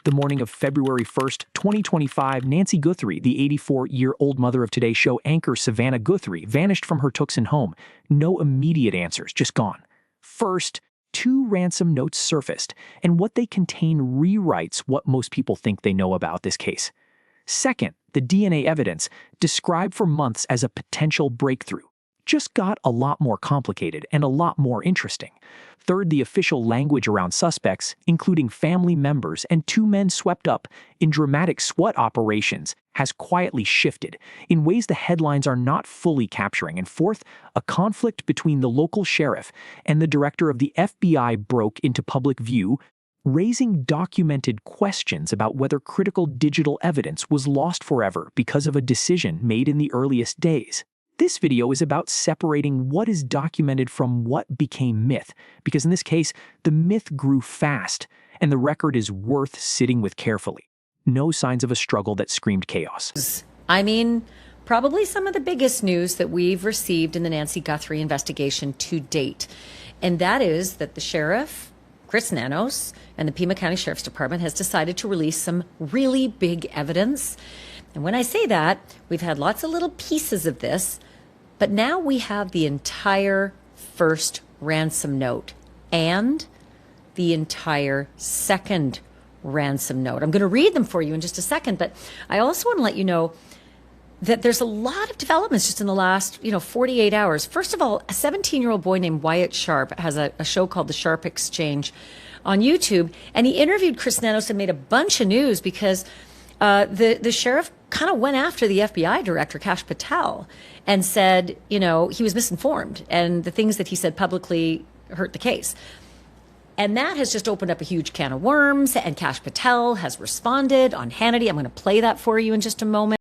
The morning of February 1st, 2025, Nancy Guthrie, the 84-year-old mother of Today Show anchor Savannah Guthrie, vanished from her Tucson home. No immediate answers, just gone. First, two ransom notes surfaced, and what they contain rewrites what most people think they know about this case. Second, the DNA evidence, described for months as a potential breakthrough, just got a lot more complicated and a lot more interesting. Third, the official language around suspects, including family members and two men swept up in dramatic SWAT operations, has quietly shifted in ways the headlines are not fully capturing. And fourth, a conflict between the local sheriff and the director of the FBI broke into public view, raising documented questions about whether critical digital evidence was lost forever because of a decision made in the earliest days. This video is about separating what is documented from what became myth, because in this case, the myth grew fast, and the record is worth sitting with carefully. No signs of a struggle that screamed chaos. I mean, probably some of the biggest news that we've received in the Nancy Guthrie investigation to date, and that is that the sheriff, Chris Nanos, and the Pima County Sheriff's Department has decided to release some really big evidence. And when I say that, we've had lots of little pieces of this, but now we have the entire first ransom note and the entire second ransom note. I'm going to read them for you in just a second, but I also want to let you know that there's a lot of developments just in the last, 48 hours. First of all, a 17-year-old boy named Wyatt Sharp has a show called The Sharp Exchange on YouTube, and he interviewed Chris Nanos and made a bunch of news because the sheriff kind of went after the FBI director, Patel, and said, he was misinformed, and the things that he said publicly hurt the case. And that has just opened up a huge can of worms, and Patel has responded on Hannity. I'm going to play that for you in just a moment.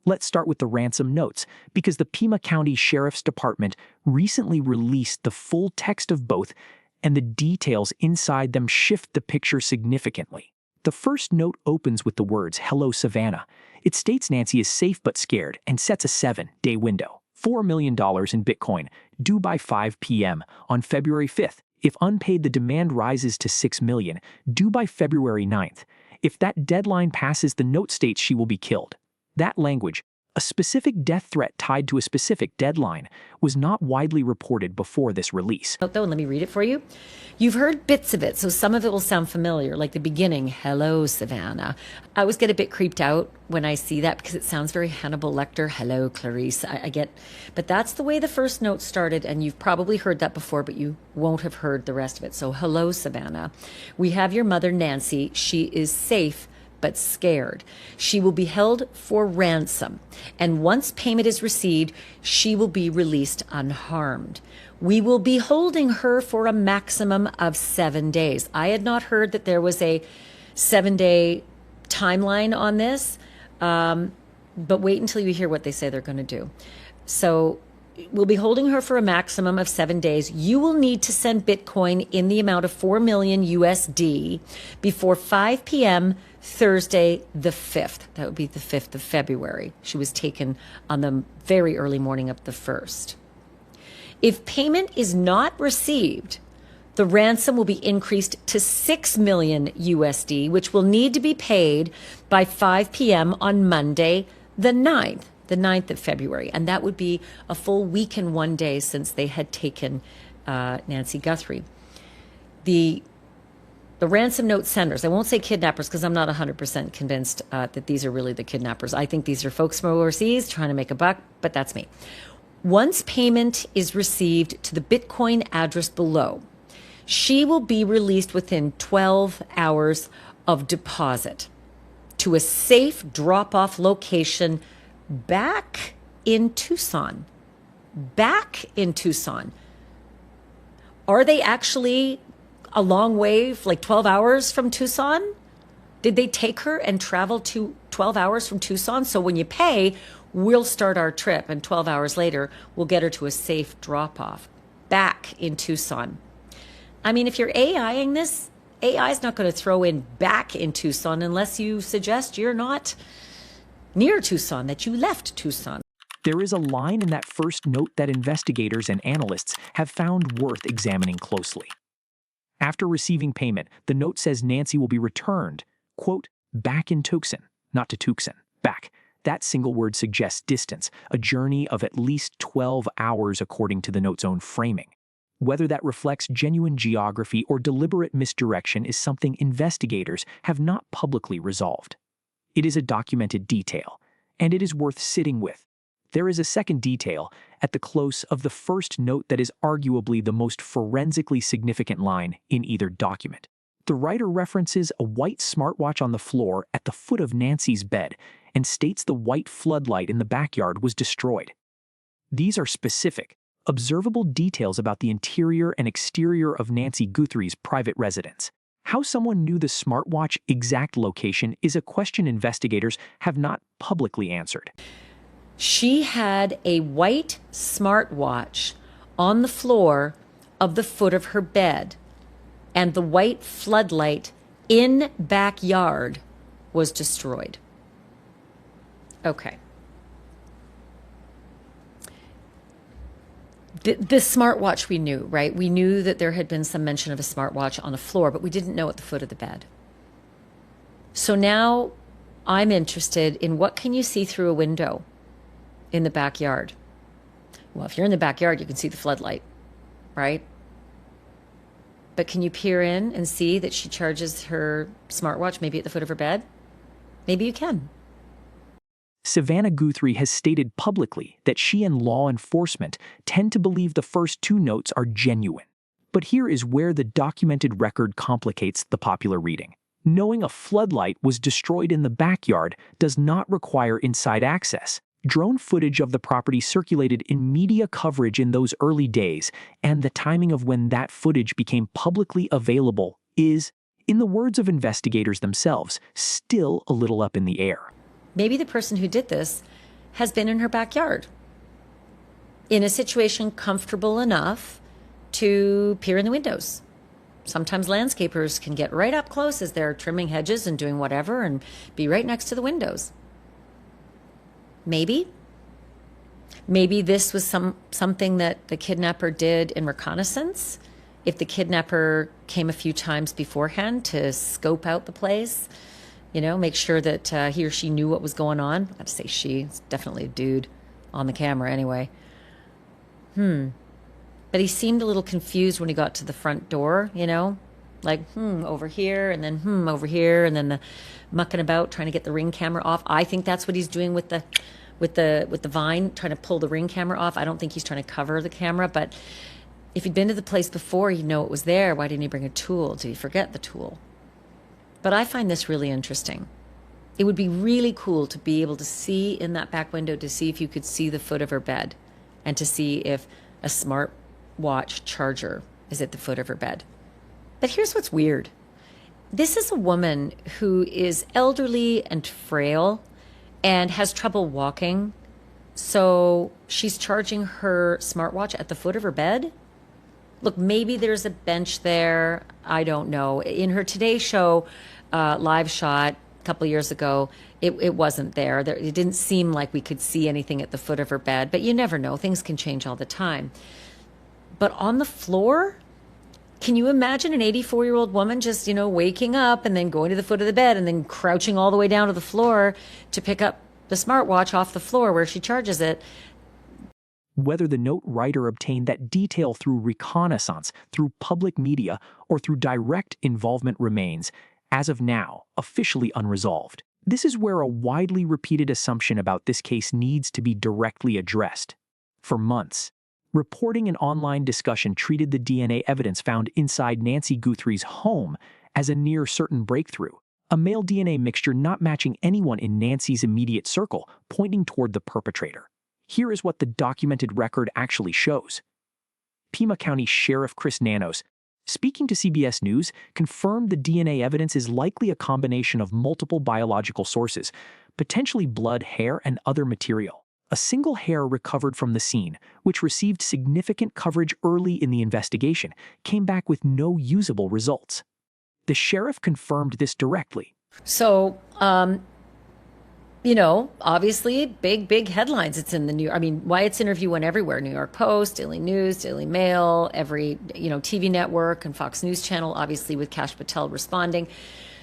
Let's start with the ransom notes, because the Pima County Sheriff's Department recently released the full text of both, and the details inside them shift the picture significantly. The first note opens with the words, "Hello, Savannah." It states Nancy is safe but scared and sets a 7-day window. $4 million in Bitcoin, due by 5 p.m. on February 5th. If unpaid, the demand rises to $6 million, due by February 9th. If that deadline passes, the note states she will be killed. That language, a specific death threat tied to a specific deadline, was not widely reported before this release. Though, let me read it for you. You've heard bits of it, so some of it will sound familiar, like the beginning, "Hello, Savannah." I always get a bit creeped out when I see that because it sounds very Hannibal Lecter. "Hello, Clarice." But that's the way the first note started, and you've probably heard that before, but you won't have heard the rest of it. So, "Hello, Savannah. We have your mother, Nancy. She is safe but scared. She will be held for ransom, and once payment is received, she will be released unharmed. We will be holding her for a maximum of 7 days." I had not heard that there was a 7-day timeline on this, but wait until you hear what they say they're going to do. So we'll be holding her for a maximum of 7 days. You will need to send Bitcoin in the amount of 4 million USD before 5 p.m. Thursday the 5th. That would be the 5th of February. She was taken on the very early morning of the 1st. If payment is not received, the ransom will be increased to 6 million USD, which will need to be paid by 5 p.m. on Monday the 9th of February. And that would be a full week and 1 day since they had taken Nancy Guthrie. The ransom note senders, I won't say kidnappers because I'm not 100% convinced that these are really the kidnappers. I think these are folks from overseas trying to make a buck, but that's me. Once payment is received to the Bitcoin address below, she will be released within 12 hours of deposit to a safe drop-off location back in Tucson. Back in Tucson. Are they actually a long way, like 12 hours from Tucson? Did they take her and travel to 12 hours from Tucson? So when you pay, we'll start our trip, and 12 hours later, we'll get her to a safe drop-off back in Tucson. I mean, if you're AIing this, AI is not going to throw in back in Tucson unless you suggest you're not near Tucson, that you left Tucson. There is a line in that first note that investigators and analysts have found worth examining closely. After receiving payment, the note says Nancy will be returned Quote, back in Tucson, not to Tucson, back. That single word suggests distance, a journey of at least 12 hours according to the note's own framing. Whether that reflects genuine geography or deliberate misdirection is something investigators have not publicly resolved. It is a documented detail, and it is worth sitting with. There is a second detail at the close of the first note that is arguably the most forensically significant line in either document. The writer references a white smartwatch on the floor at the foot of Nancy's bed and states the white floodlight in the backyard was destroyed. These are specific, observable details about the interior and exterior of Nancy Guthrie's private residence. How someone knew the smartwatch exact location is a question investigators have not publicly answered. She had a white smartwatch on the floor of the foot of her bed, and the white floodlight in backyard was destroyed. Okay. The smartwatch we knew, right? We knew that there had been some mention of a smartwatch on the floor, but we didn't know at the foot of the bed. So now I'm interested in what can you see through a window in the backyard? Well, if you're in the backyard, you can see the floodlight, right? But can you peer in and see that she charges her smartwatch maybe at the foot of her bed? Maybe you can. Savannah Guthrie has stated publicly that she and law enforcement tend to believe the first two notes are genuine. But here is where the documented record complicates the popular reading. Knowing a floodlight was destroyed in the backyard does not require inside access. Drone footage of the property circulated in media coverage in those early days, and the timing of when that footage became publicly available is, in the words of investigators themselves, still a little up in the air. Maybe the person who did this has been in her backyard, in a situation comfortable enough to peer in the windows. Sometimes landscapers can get right up close as they're trimming hedges and doing whatever and be right next to the windows. Maybe this was something that the kidnapper did in reconnaissance. If the kidnapper came a few times beforehand to scope out the place, make sure that he or she knew what was going on. I have to say she. It's definitely a dude on the camera anyway. But he seemed a little confused when he got to the front door, like, over here, and then, over here, and then the mucking about, trying to get the Ring camera off. I think that's what he's doing with the vine, trying to pull the Ring camera off. I don't think he's trying to cover the camera, but if he'd been to the place before, he'd know it was there. Why didn't he bring a tool? Did he forget the tool? But I find this really interesting. It would be really cool to be able to see in that back window, to see if you could see the foot of her bed and to see if a smartwatch charger is at the foot of her bed. But here's what's weird. This is a woman who is elderly and frail and has trouble walking. So she's charging her smartwatch at the foot of her bed. Look, maybe there's a bench there. I don't know. In her Today Show live shot a couple years ago, it wasn't there. It didn't seem like we could see anything at the foot of her bed, but you never know. Things can change all the time. But on the floor, can you imagine an 84-year-old woman just, waking up and then going to the foot of the bed and then crouching all the way down to the floor to pick up the smartwatch off the floor where she charges it? Whether the note writer obtained that detail through reconnaissance, through public media, or through direct involvement remains, as of now, officially unresolved. This is where a widely repeated assumption about this case needs to be directly addressed. For months, reporting and online discussion treated the DNA evidence found inside Nancy Guthrie's home as a near certain breakthrough, a male DNA mixture not matching anyone in Nancy's immediate circle, pointing toward the perpetrator. Here is what the documented record actually shows. Pima County Sheriff Chris Nanos, speaking to CBS News, confirmed the DNA evidence is likely a combination of multiple biological sources, potentially blood, hair, and other material. A single hair recovered from the scene, which received significant coverage early in the investigation, came back with no usable results. The sheriff confirmed this directly. So, obviously, big headlines. It's in the Wyatt's interview went everywhere. New York Post, Daily News, Daily Mail, every, TV network and Fox News Channel, obviously with Patel responding.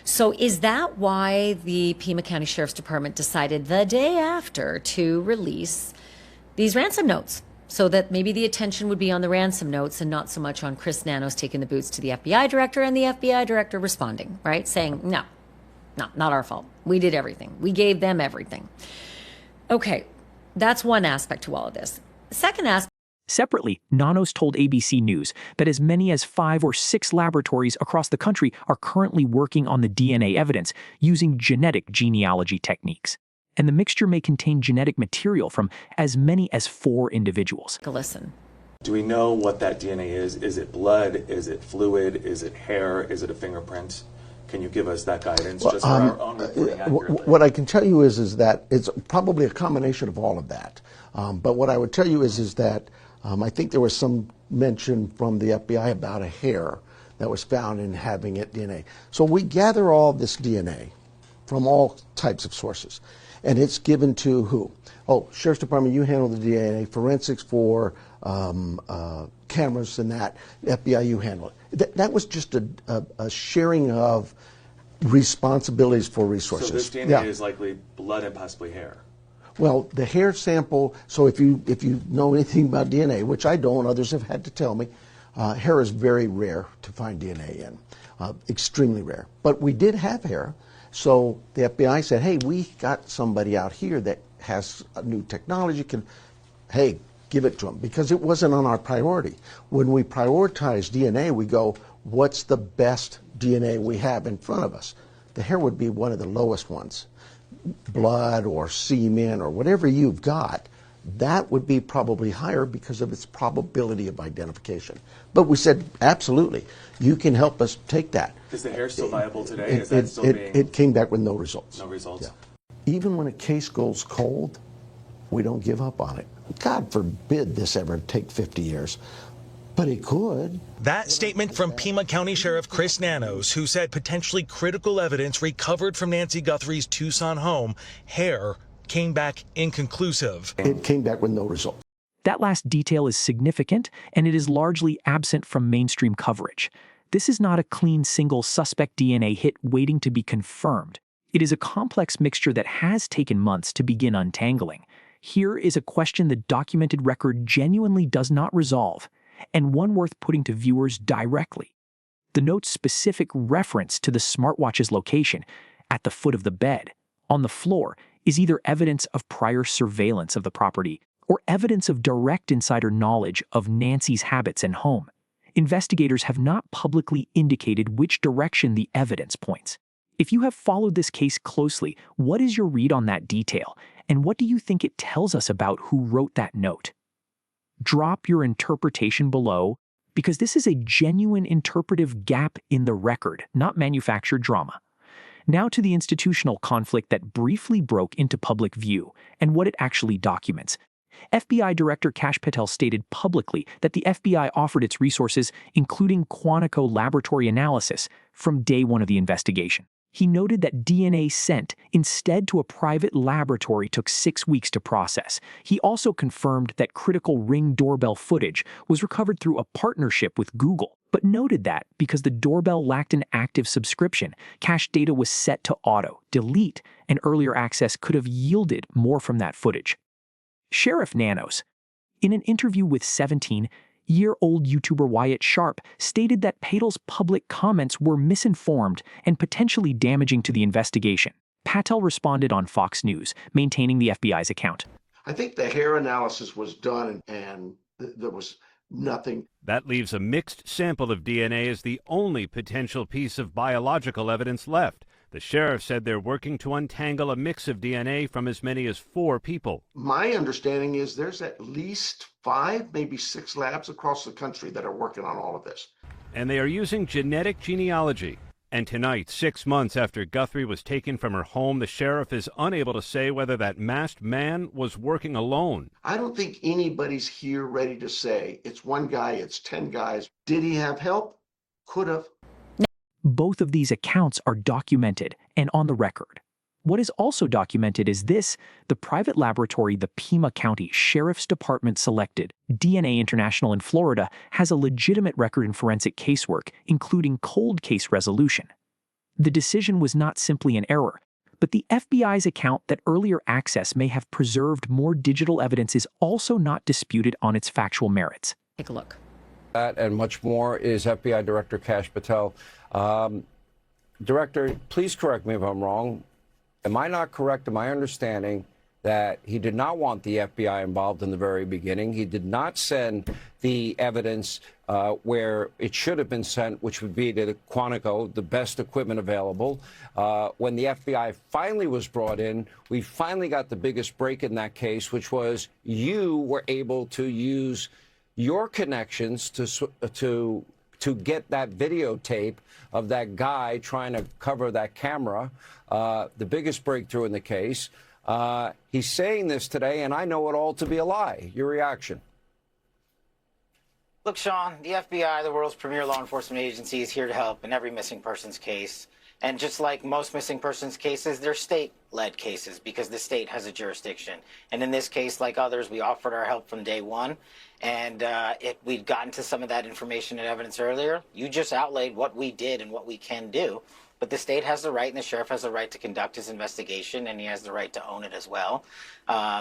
So is that why the Pima County Sheriff's Department decided the day after to release these ransom notes? So that maybe the attention would be on the ransom notes and not so much on Chris Nanos taking the boots to the FBI director and the FBI director responding, right? Saying, no, not our fault. We did everything. We gave them everything. Okay, that's one aspect to all of this. Second aspect. Separately, Nanos told ABC News that as many as 5 or 6 laboratories across the country are currently working on the DNA evidence using genetic genealogy techniques. And the mixture may contain genetic material from as many as 4 individuals. Listen. Do we know what that DNA is? Is it blood? Is it fluid? Is it hair? Is it a fingerprint? Can you give us that guidance just for our own reporting accurately? What I can tell you is that it's probably a combination of all of that. But what I would tell you is that I think there was some mention from the FBI about a hair that was found in having it DNA. So we gather all this DNA from all types of sources, and it's given to who? Oh, Sheriff's Department, you handle the DNA, forensics for cameras and that, FBI, you handle it. That was just a sharing of responsibilities for resources. So this DNA is likely blood and possibly hair. Well, the hair sample, so if you know anything about DNA, which I don't, others have had to tell me, hair is very rare to find DNA in, extremely rare. But we did have hair, so the FBI said, hey, we got somebody out here that has a new technology, hey, give it to them, because it wasn't on our priority. When we prioritize DNA, we go, what's the best DNA we have in front of us? The hair would be one of the lowest ones. Blood or semen or whatever you've got, that would be probably higher because of its probability of identification. But we said, absolutely, you can help us take that. Is the hair still viable today? Is that still being... It came back with no results. No results? Yeah. Even when a case goes cold, we don't give up on it. God forbid this ever take 50 years. But it could. That statement from Pima County Sheriff Chris Nanos, who said potentially critical evidence recovered from Nancy Guthrie's Tucson home, hair, came back inconclusive. It came back with no result. That last detail is significant, and it is largely absent from mainstream coverage. This is not a clean single suspect DNA hit waiting to be confirmed. It is a complex mixture that has taken months to begin untangling. Here is a question the documented record genuinely does not resolve, and one worth putting to viewers directly. The note's specific reference to the smartwatch's location, at the foot of the bed, on the floor, is either evidence of prior surveillance of the property or evidence of direct insider knowledge of Nancy's habits and home. Investigators have not publicly indicated which direction the evidence points. If you have followed this case closely, what is your read on that detail, and what do you think it tells us about who wrote that note? Drop your interpretation below, because this is a genuine interpretive gap in the record, not manufactured drama. Now to the institutional conflict that briefly broke into public view and what it actually documents. FBI Director Patel stated publicly that the FBI offered its resources, including Quantico laboratory analysis, from day one of the investigation. He noted that DNA sent instead to a private laboratory took 6 weeks to process. He also confirmed that critical Ring doorbell footage was recovered through a partnership with Google, but noted that because the doorbell lacked an active subscription, cache data was set to auto delete, and earlier access could have yielded more from that footage. Sheriff Nanos, in an interview with 17-year-old YouTuber Wyatt Sharp, stated that Patel's public comments were misinformed and potentially damaging to the investigation. Patel responded on Fox News, maintaining the FBI's account. I think the hair analysis was done and there was nothing. That leaves a mixed sample of DNA as the only potential piece of biological evidence left. The sheriff said they're working to untangle a mix of DNA from as many as 4 people. My understanding is there's at least 5, maybe 6 labs across the country that are working on all of this. And they are using genetic genealogy. And tonight, 6 months after Guthrie was taken from her home, the sheriff is unable to say whether that masked man was working alone. I don't think anybody's here ready to say it's 1 guy, it's 10 guys. Did he have help? Could have. Both of these accounts are documented and on the record. What is also documented is this: the private laboratory the Pima County Sheriff's Department selected, DNA International in Florida, has a legitimate record in forensic casework, including cold case resolution. The decision was not simply an error, but the FBI's account that earlier access may have preserved more digital evidence is also not disputed on its factual merits. Take a look. That and much more is FBI Director Kash Patel. Director, please correct me if I'm wrong. Am I not correct in my understanding that he did not want the FBI involved in the very beginning? He did not send the evidence where it should have been sent, which would be to Quantico, the best equipment available. When the FBI finally was brought in, we finally got the biggest break in that case, which was you were able to use your connections to get that videotape of that guy trying to cover that camera, the biggest breakthrough in the case. He's saying this today, and I know it all to be a lie. Your reaction? Look, Sean, the FBI, the world's premier law enforcement agency, is here to help in every missing persons case. And just like most missing persons cases, they're state-led cases because the state has a jurisdiction. And in this case, like others, we offered our help from day one. And we'd gotten to some of that information and evidence earlier. You just outlaid what we did and what we can do. But the state has the right and the sheriff has the right to conduct his investigation, and he has the right to own it as well.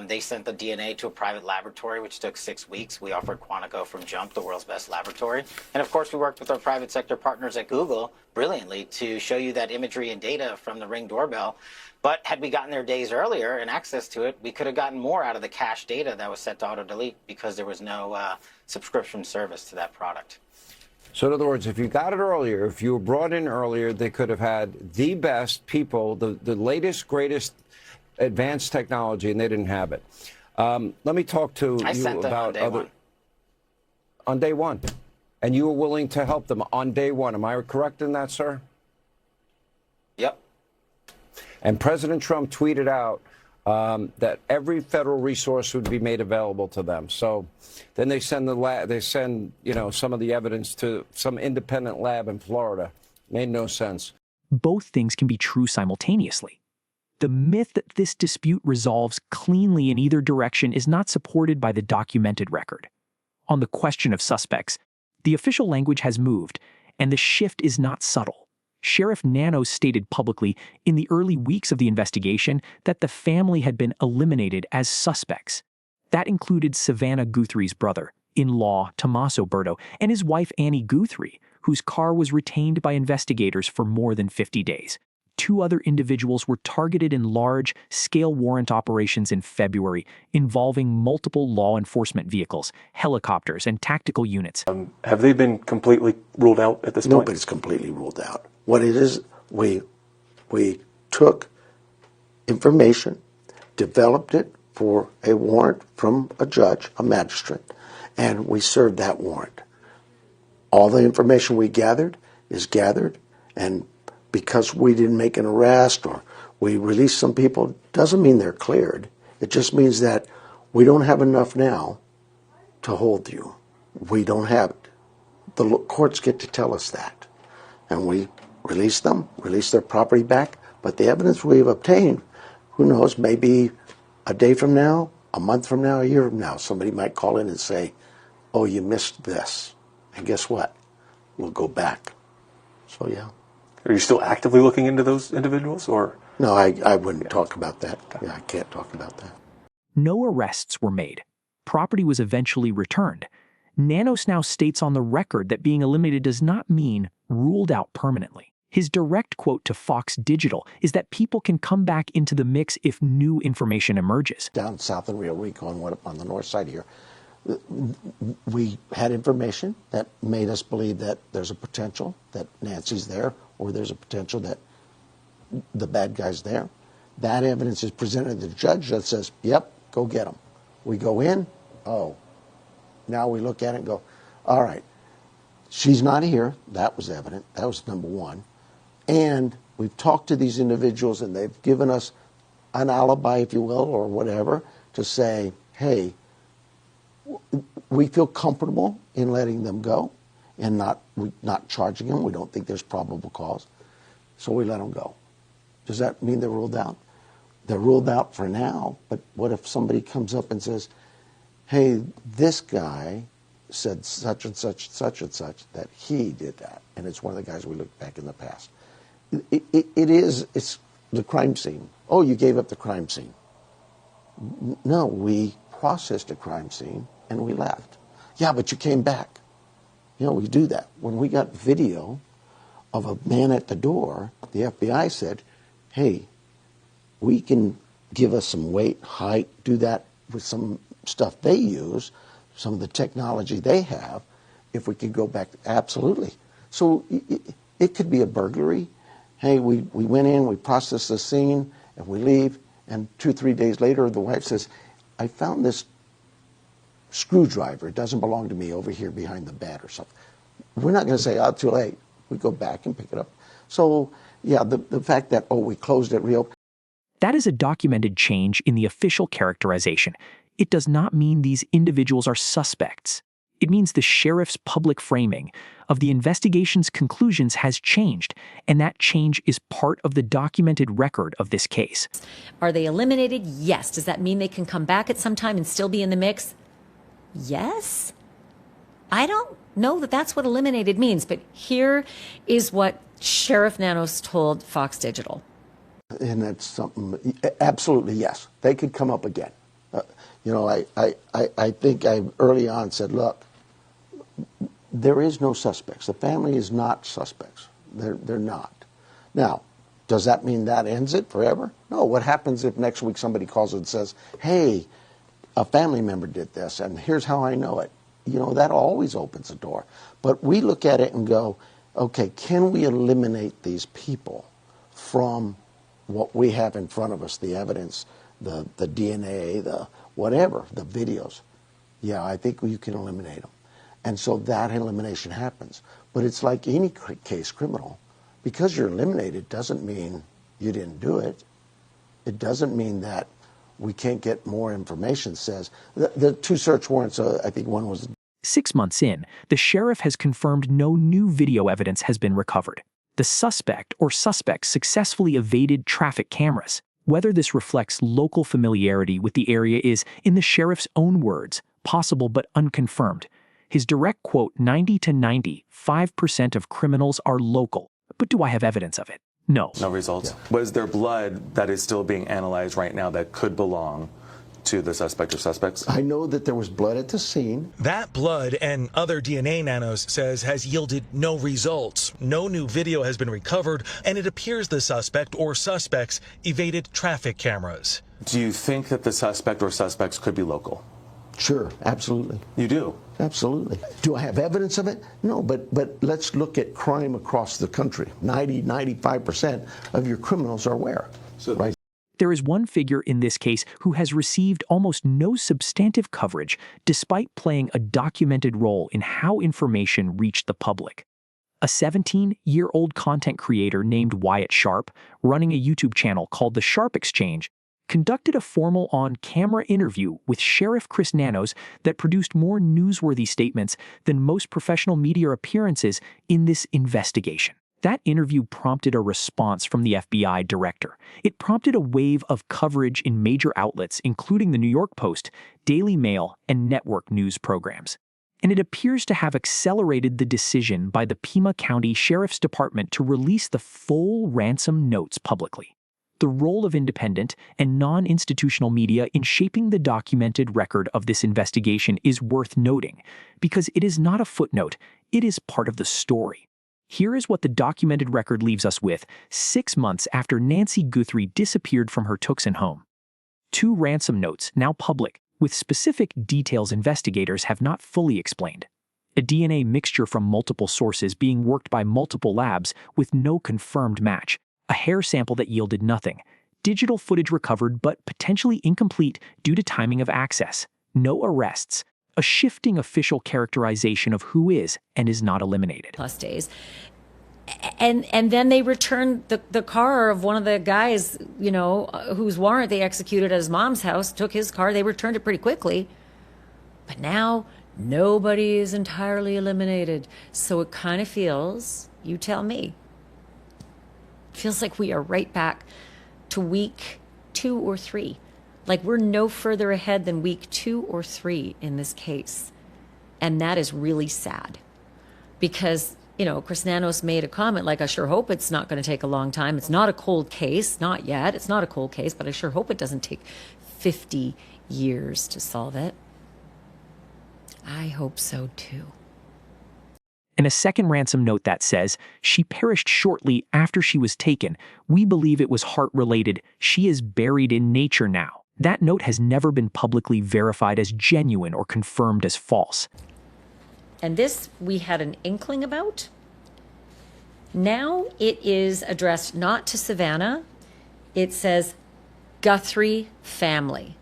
They sent the DNA to a private laboratory, which took 6 weeks. We offered Quantico from Jump, the world's best laboratory. And of course, we worked with our private sector partners at Google brilliantly to show you that imagery and data from the Ring doorbell. But had we gotten there days earlier and access to it, we could have gotten more out of the cache data that was set to auto-delete because there was no subscription service to that product. So in other words, if you got it earlier, if you were brought in earlier, they could have had the best people, the latest, greatest advanced technology, and they didn't have it. Let me talk to you about other... On day one. And you were willing to help them on day one. Am I correct in that, sir? Yep. And President Trump tweeted out that every federal resource would be made available to them. So then they send some of the evidence to some independent lab in Florida. Made no sense. Both things can be true simultaneously. The myth that this dispute resolves cleanly in either direction is not supported by the documented record. On the question of suspects, the official language has moved, and the shift is not subtle. Sheriff Nanos stated publicly in the early weeks of the investigation that the family had been eliminated as suspects. That included Savannah Guthrie's brother-in-law, Tommaso Berto, and his wife Annie Guthrie, whose car was retained by investigators for more than 50 days. 2 other individuals were targeted in large-scale warrant operations in February, involving multiple law enforcement vehicles, helicopters, and tactical units. Have they been completely ruled out at this point? Nobody's completely ruled out. What it is, we took information, developed it for a warrant from a judge, a magistrate, and we served that warrant. All the information we gathered is gathered, and because we didn't make an arrest or we released some people doesn't mean they're cleared. It just means that we don't have enough now to hold you. We don't have it. The courts get to tell us that. And we release them, release their property back. But the evidence we've obtained, who knows, maybe a day from now, a month from now, a year from now, somebody might call in and say, oh, you missed this. And guess what? We'll go back. So, yeah. Are you still actively looking into those individuals, or? No, I wouldn't talk about that. Yeah, I can't talk about that. No arrests were made. Property was eventually returned. Nanos now states on the record that being eliminated does not mean ruled out permanently. His direct quote to Fox Digital is that people can come back into the mix if new information emerges. Down south of Rio Rico and what on the north side here, we had information that made us believe that there's a potential that Nancy's there, or there's a potential that the bad guy's there. That evidence is presented to the judge that says, yep, go get him. We go in, oh, now we look at it and go, all right, she's not here. That was evident. That was number one. And we've talked to these individuals and they've given us an alibi, if you will, or whatever, to say, hey, we feel comfortable in letting them go and not charging them. We don't think there's probable cause. So we let them go. Does that mean they're ruled out? They're ruled out for now, but what if somebody comes up and says, hey, this guy said such and such, such and such, that he did that, and it's one of the guys we looked back in the past. It's the crime scene. Oh, you gave up the crime scene. No, we processed a crime scene and we left. Yeah, but you came back. You know, we do that. When we got video of a man at the door, the FBI said, hey, we can give us some weight, height, do that with some stuff they use, some of the technology they have, if we could go back. Absolutely. So it could be a burglary. Hey, we went in, we processed the scene, and we leave, and 2-3 days later, the wife says, I found this screwdriver. It doesn't belong to me over here behind the bed or something. We're not going to say, oh, too late. We go back and pick it up. So, yeah, the fact that, oh, we closed it, reopened. That is a documented change in the official characterization. It does not mean these individuals are suspects. It means the sheriff's public framing of the investigation's conclusions has changed, and that change is part of the documented record of this case. Are they eliminated? Yes. Does that mean they can come back at some time and still be in the mix? Yes. I don't know that that's what eliminated means, but here is what Sheriff Nanos told Fox Digital. And that's something, absolutely, yes. They could come up again. You know, I think I early on said, look, there is no suspects. The family is not suspects. They're not. Now, does that mean that ends it forever? No. What happens if next week somebody calls and says, hey, a family member did this, and here's how I know it? You know, that always opens a door. But we look at it and go, okay, can we eliminate these people from what we have in front of us, the evidence, the DNA, the whatever, the videos? Yeah, I think you can eliminate them. And so that elimination happens. But it's like any case criminal. Because you're eliminated doesn't mean you didn't do it. It doesn't mean that we can't get more information. Says the 2 search warrants, I think one was... 6 months in, the sheriff has confirmed no new video evidence has been recovered. The suspect or suspects successfully evaded traffic cameras. Whether this reflects local familiarity with the area is, in the sheriff's own words, possible but unconfirmed. His direct quote, 90 to 95% of criminals are local. But do I have evidence of it? No. No results. Yeah. Was there blood that is still being analyzed right now that could belong to the suspect or suspects? I know that there was blood at the scene. That blood and other DNA, Nanos says, has yielded no results. No new video has been recovered, and it appears the suspect or suspects evaded traffic cameras. Do you think that the suspect or suspects could be local? Sure, absolutely. You do? Absolutely. Do I have evidence of it? No, but let's look at crime across the country. 95% of your criminals are where? So right? There is one figure in this case who has received almost no substantive coverage despite playing a documented role in how information reached the public. A 17-year-old content creator named Wyatt Sharp, running a YouTube channel called The Sharp Exchange, conducted a formal on-camera interview with Sheriff Chris Nanos that produced more newsworthy statements than most professional media appearances in this investigation. That interview prompted a response from the FBI director. It prompted a wave of coverage in major outlets, including the New York Post, Daily Mail, and network news programs. And it appears to have accelerated the decision by the Pima County Sheriff's Department to release the full Ransom notes publicly. The role of independent and non-institutional media in shaping the documented record of this investigation is worth noting, because it is not a footnote, it is part of the story. Here is what the documented record leaves us with 6 months after Nancy Guthrie disappeared from her Tucson home. 2 ransom notes, now public, with specific details investigators have not fully explained. A DNA mixture from multiple sources being worked by multiple labs with no confirmed match. A hair sample that yielded nothing. Digital footage recovered but potentially incomplete due to timing of access. No arrests. A shifting official characterization of who is and is not eliminated. Plus days. And then they returned the car of one of the guys, you know, whose warrant they executed at his mom's house, took his car. They returned it pretty quickly. But now nobody is entirely eliminated. So it kind of feels, you tell me, feels like we are right back to week 2 or 3. Like we're no further ahead than week 2 or 3 in this case. And that is really sad because Chris Nanos made a comment like, I sure hope it's not going to take a long time. It's not a cold case. Not yet. It's not a cold case, but I sure hope it doesn't take 50 years to solve it. I hope so too. And a second ransom note that says, she perished shortly after she was taken. We believe it was heart-related. She is buried in nature now. That note has never been publicly verified as genuine or confirmed as false. And this we had an inkling about. Now it is addressed not to Savannah. It says Guthrie family.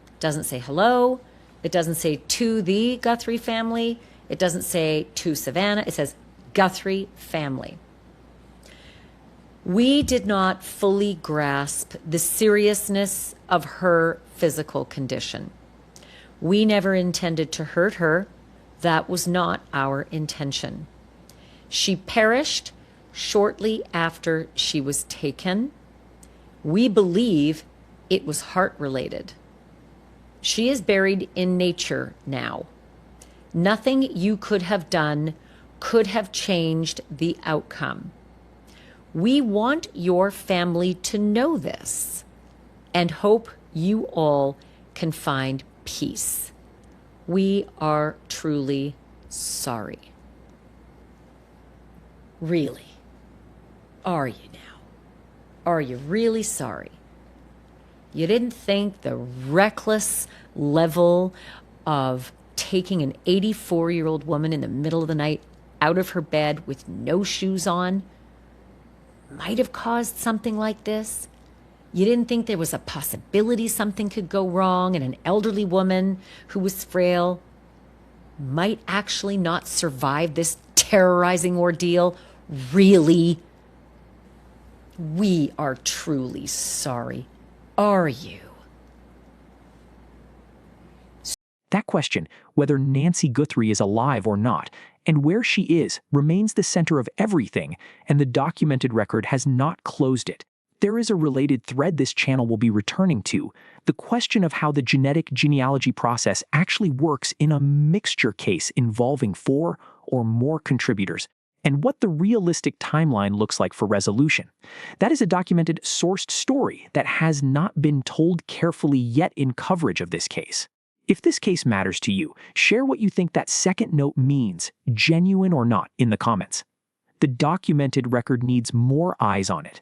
It doesn't say hello. It doesn't say to the Guthrie family. It doesn't say to Savannah. It says Guthrie family. We did not fully grasp the seriousness of her physical condition. We never intended to hurt her. That was not our intention. She perished shortly after she was taken. We believe it was heart-related. She is buried in nature now. Nothing you could have done could have changed the outcome. We want your family to know this and hope you all can find peace. We are truly sorry. Really? Are you now? Are you really sorry? You didn't think the reckless level of taking an 84-year-old woman in the middle of the night out of her bed with no shoes on might have caused something like this? You didn't think there was a possibility something could go wrong and an elderly woman who was frail might actually not survive this terrorizing ordeal? Really? We are truly sorry. Are you? That question, whether Nancy Guthrie is alive or not, and where she is, remains the center of everything, and the documented record has not closed it. There is a related thread this channel will be returning to, the question of how the genetic genealogy process actually works in a mixture case involving 4 or more contributors, and what the realistic timeline looks like for resolution. That is a documented, sourced story that has not been told carefully yet in coverage of this case. If this case matters to you, share what you think that second note means, genuine or not, in the comments. The documented record needs more eyes on it.